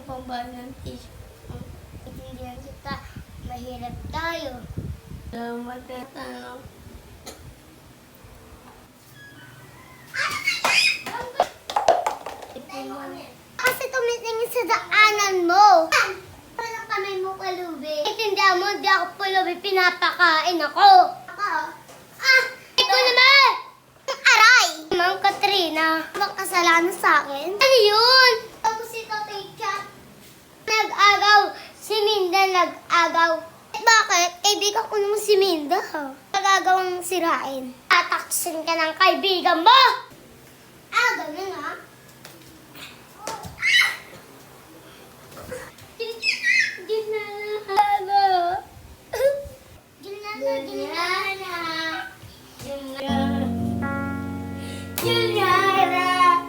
pambayad ng tissue. Itindihan kita. Mahirap tayo. Salamat na tanong. Kasi tumitingin sa daanan mo. Parang kamay mo kalubi. Itindihan mo, di ako pulubi. Pinapakain ako. Ikaw naman! Aray! Ma'am Katrina, bang kasalanan sa akin? Ano yun? Tapos si Tatay Chat. Nag-agaw. Si Minda nag-agaw. Bakit? Kaibigan ko naman si Minda. Nag-agawang sirain. Tataksin ka ng kaibigan mo! Ganun ha? Juliana!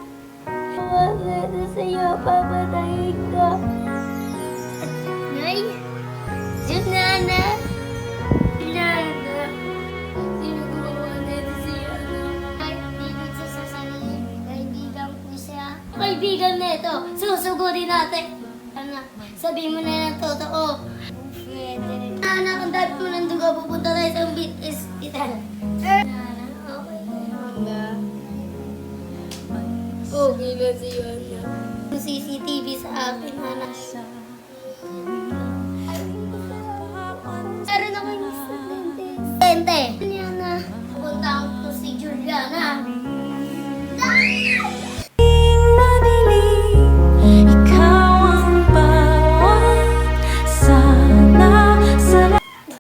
Wala na sa'yo, papatayin ka. Nay? Juliana! Juliana! Sino gumawa nito sa'yo? Ay, bibig siya sa sarili. Kaibigan ko siya. Kaibigan nito, susugurin natin. Anak, sabihin mo na ng totoo. Pwede. Anak, ang dami mo ng duga, pupunta tayo sa hospital. Okay na. Okay na si Yana. Yung CCTV sa akin, anak.